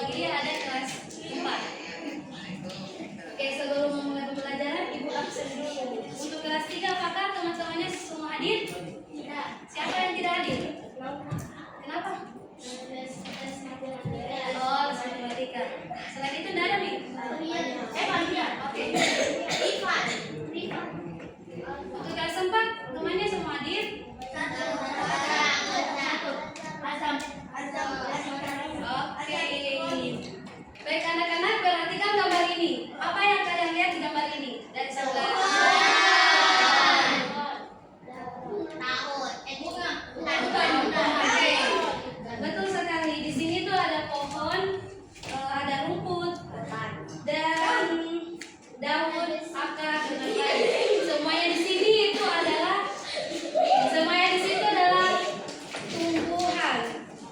ini ada kelas 4. Oke, sebelum memulai pembelajaran, Ibu absen dulu. Untuk kelas 3, apakah teman-temannya semua hadir? Tidak. Siapa yang tidak hadir? Kenapa? Oh, les matematika. Selain itu tidak ada, Mi? Oke. Untuk kelas 4, temannya semua hadir? Oke. Baik anak-anak, perhatikan gambar ini. Apa yang kalian lihat di gambar ini? Dari sebelah. Oke. Betul sekali. Di sini tuh ada pohon, ada rumput, dan daun, akar, dan lain-lain. Semuanya di sini itu adalah tumbuhan.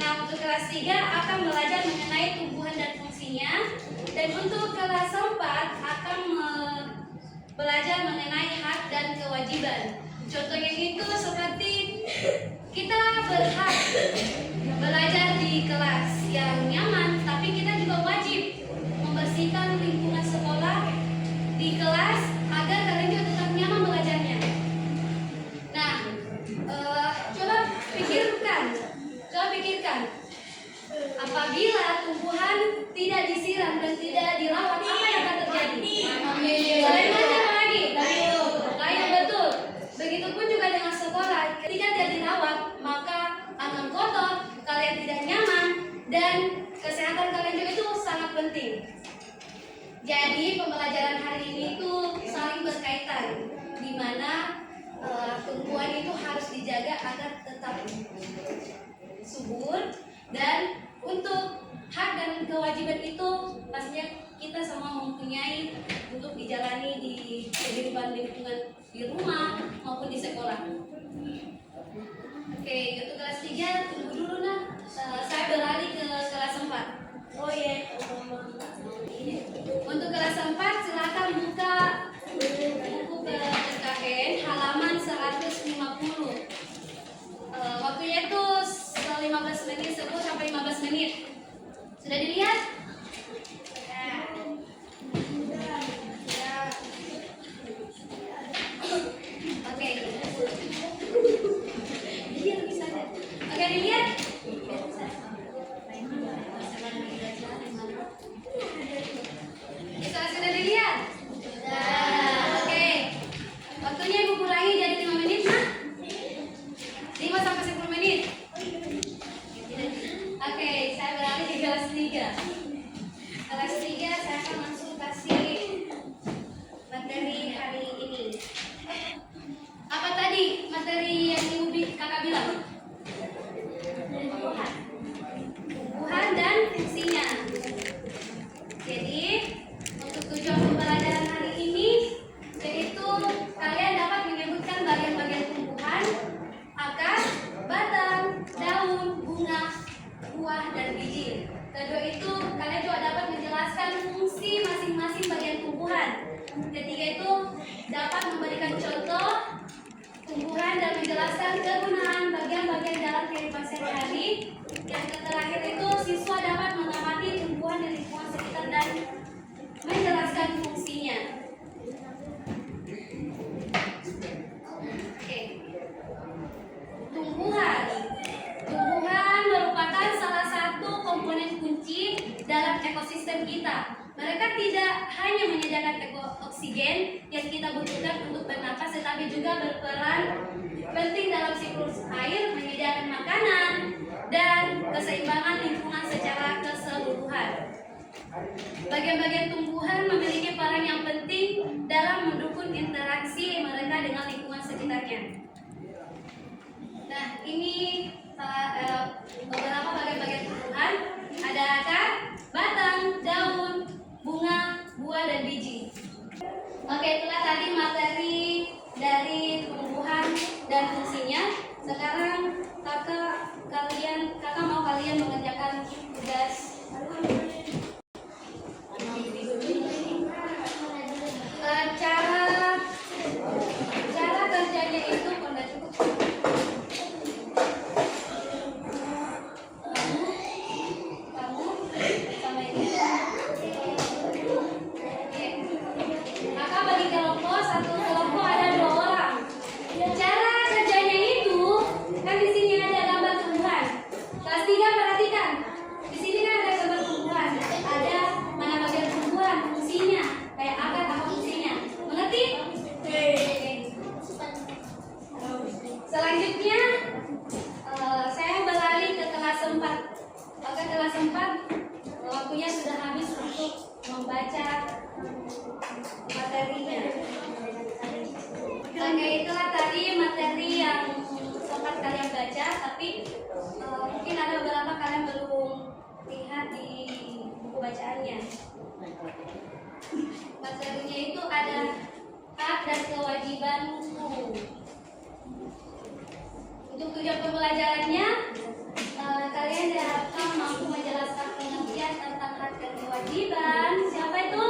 Nah, untuk kelas 3 akan belajar mengenai tumbuhan dan fungsinya, dan untuk kelas 4 akan belajar mengenai hak dan kewajiban. Contohnya itu seperti kita berhak belajar di kelas yang nyaman, tapi kita juga wajib membersihkan lingkungan sekolah di kelas agar kalian juga tetap nyaman belajarnya. Nah, coba pikirkan, apabila tumbuhan tidak disiram dan tidak dirawat, apa yang akan terjadi? Selain mati apa lagi? Layu, betul. Begitupun juga dengan sekolah, ketika tidak dirawat, maka akan kotor, kalian tidak nyaman, dan kesehatan kalian juga itu sangat penting. Jadi pembelajaran hari ini itu saling berkaitan, di mana tumbuhan itu harus dijaga agar tetap subur, dan untuk hak dan kewajiban itu pastinya kita semua mempunyai untuk dijalani di kehidupan lingkungan di rumah maupun di sekolah. Oke, untuk kelas 3 tunggu dulu nah. Saya beralih ke kelas 4. Oh iya. Untuk kelas 4 silakan buka buku PKN halaman 150. Waktunya itu 15 menit, 10 sampai 15 menit. Sudah dilihat? Oke. Oke, dilihat? Sudah dilihat? Oke. Waktunya Ibu kurangi jadi 5 menit, nah? 5 sampai 10 menit. Oke, saya beralih ke kelas 3. Kelas 3 saya akan langsung kasih materi hari ini. Apa tadi materi yang kakak bilang? Tumbuhan dan fungsinya. Jadi untuk tujuan pembelajaran hari ini yaitu kalian dapat menyebutkan bagian-bagian tumbuhan, akar, batang, daun, bunga, buah, dan biji. Kedua itu kalian juga dapat menjelaskan fungsi masing-masing bagian tumbuhan. Ketiga itu dapat memberikan contoh tumbuhan dan menjelaskan kegunaan bagian-bagian dalam kehidupan sehari-hari. Yang terakhir itu siswa dapat mengamati tumbuhan di lingkungan sekitar dan menjelaskan fungsinya. Oke. Tumbuhan merupakan salah satu komponen kunci dalam ekosistem kita. Mereka tidak hanya menyediakan oksigen yang kita butuhkan untuk bernapas, tetapi juga berperan penting dalam siklus air, menyediakan makanan, dan keseimbangan lingkungan secara keseluruhan. Bagian-bagian tumbuhan memiliki peran yang penting dalam mendukung interaksi mereka dengan lingkungan sekitarnya. Nah, ini beberapa bagian-bagian tumbuhan. Ada akar, batang, daun, bunga, buah, dan biji. Oke, itulah tadi materi dari tumbuhan dan fungsinya. Sekarang kakak mau kalian mengerjakan tugas. Cara kerjanya itu udah cukup. kelas 4 waktunya sudah habis untuk membaca materinya. Oke, itulah tadi materi yang sempat kalian baca, tapi mungkin ada beberapa kalian belum lihat di buku bacaannya. Materinya itu ada hak dan kewajibanku. Untuk tujuan pembelajarannya, kalian diharapkan mampu menjelaskan pengertian tentang hak dan kewajiban. Siapa itu?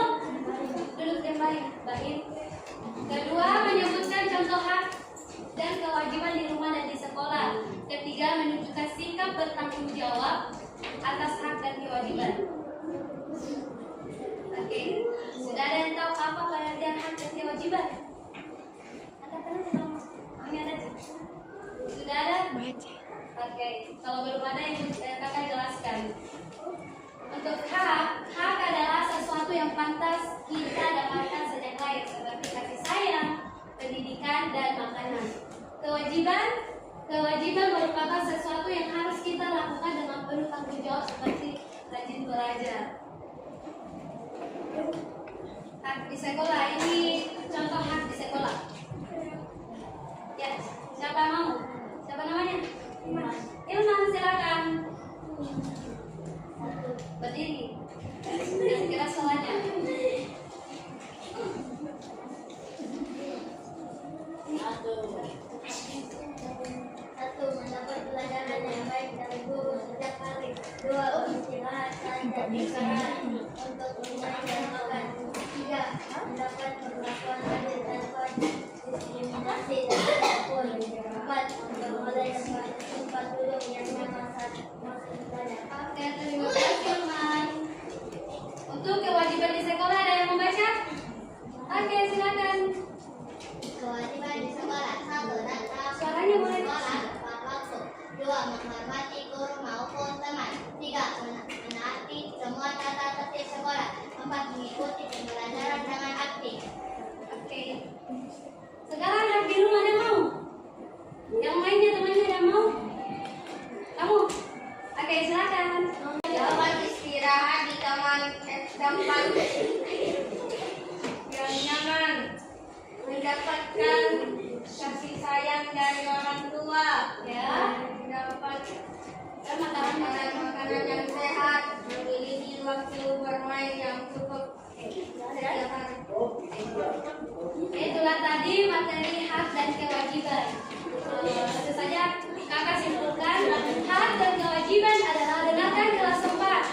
Duduk kembali, baik. Kedua, menyebutkan contoh hak dan kewajiban di rumah dan di sekolah. Ketiga, menunjukkan sikap bertanggung jawab atas hak dan kewajiban. Oke, sudah ada yang tahu apa pengertian hak dan kewajiban? Ini ada. Sudah ada? Oke, kalau belum ada yang akan jelaskan. Untuk hak adalah sesuatu yang pantas kita dapatkan sejak lahir, seperti kasih sayang, pendidikan, dan makanan. Kewajiban merupakan sesuatu yang harus kita lakukan dengan penuh tanggung jawab, seperti rajin belajar. Hak di sekolah, ini contoh hak di sekolah. Ya, siapa mau? Siapa namanya? Ilman, silakan. Berdiri. Yang kira soalnya. Satu, mendapat pelajaran yang baik dari guru setiap hari. Dua, beristirahat dan istirahat untuk bermain dan makan. Tiga, mendapat perlakuan adil dan wajib, diskriminasi dan apapun. Empat, memperoleh tempat duduk yang nyaman saat masuk belajar. Oke, terima kasih, Ilman. Untuk kewajiban di sekolah ada yang membaca? Oke, silakan. Kewajiban di sekolah. Satu, datang Suaranya boleh. sekolah tepat waktu. Dua, menghormati guru maupun teman. Tiga, menaati semua tata tertib sekolah. Empat, mengikuti pembelajaran dengan aktif. Oke. Sekarang hak di rumah ada mau? Yang lainnya temannya ada mau? Kamu? Oke, silakan. Dapat istirahat di tempat yang nyaman, mendapatkan kasih sayang dari orang tua, Ya. dapat makanan yang sehat, memiliki waktu bermain yang cukup. Itulah tadi materi hak dan kewajiban. Tentu saja kakak simpulkan, hak dan kewajiban adalah dengarkan kelas 4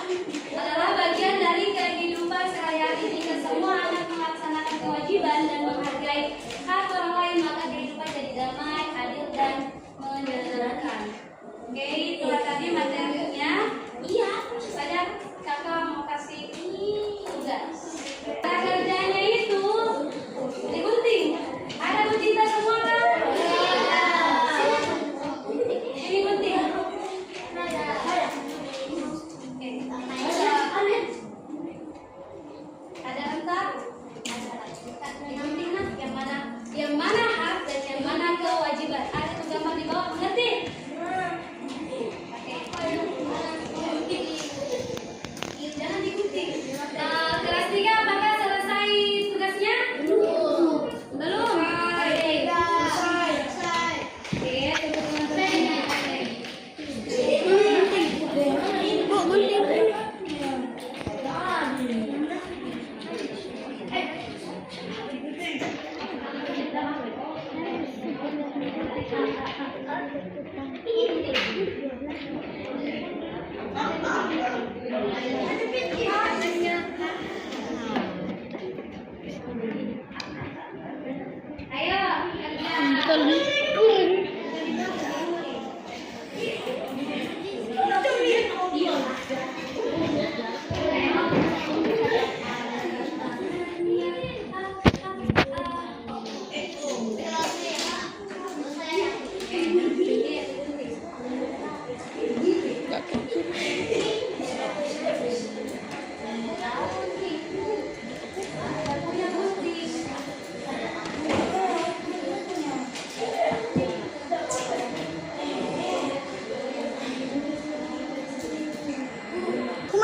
adalah bagian dari kehidupan sehari-hari. Jika semua anak melaksanakan kewajiban dan menghargai hak orang lain, maka kehidupan jadi damai, adil, dan menyenangkan. Oke, itulah tadi materinya. Iya, tentu saja kakak mau kasih tugas. Kerjanya itu digunting. Ada gunting semua kan? Ini gunting. Oke.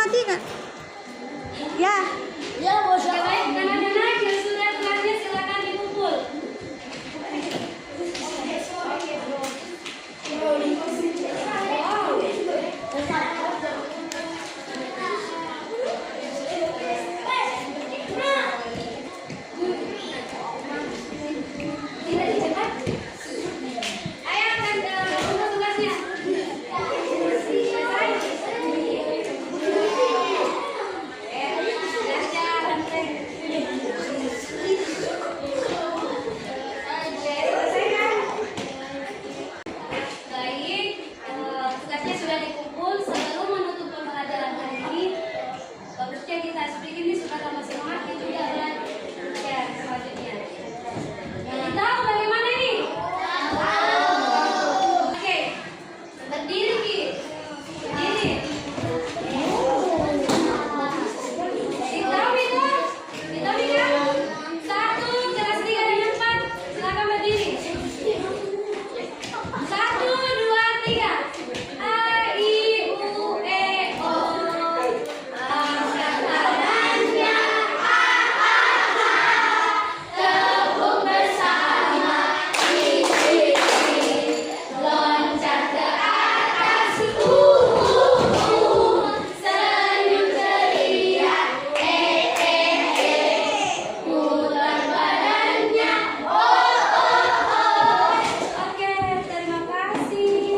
mati nggak? Ya. Ya, bos. Oke, baik, anak-anak yang sudah tugasnya silakan dikumpul. Tidak dicepat. Ayo, Tante, untuk tugasnya. Selesai. Belajar, Tante. Selesai kan? Baik, tugasnya sudah dikumpul. Sebelum menutup pembelajaran hari ini, bagusnya kita seperti ini supaya tambah semangat kita juga belajar selanjutnya. Yang tahu bagaimana ini? Oke, berdiri Ki. Berdiri. Ditahu itu? Ditahu kan? 1, kelas 3 dan 4. Silakan berdiri. 1, 2, 3. A, I, U, E, O. Angkat tangannya. Tepuk bersama. Loncat ke atas. Senyum ceria. Putar badannya. Oke, terima kasih.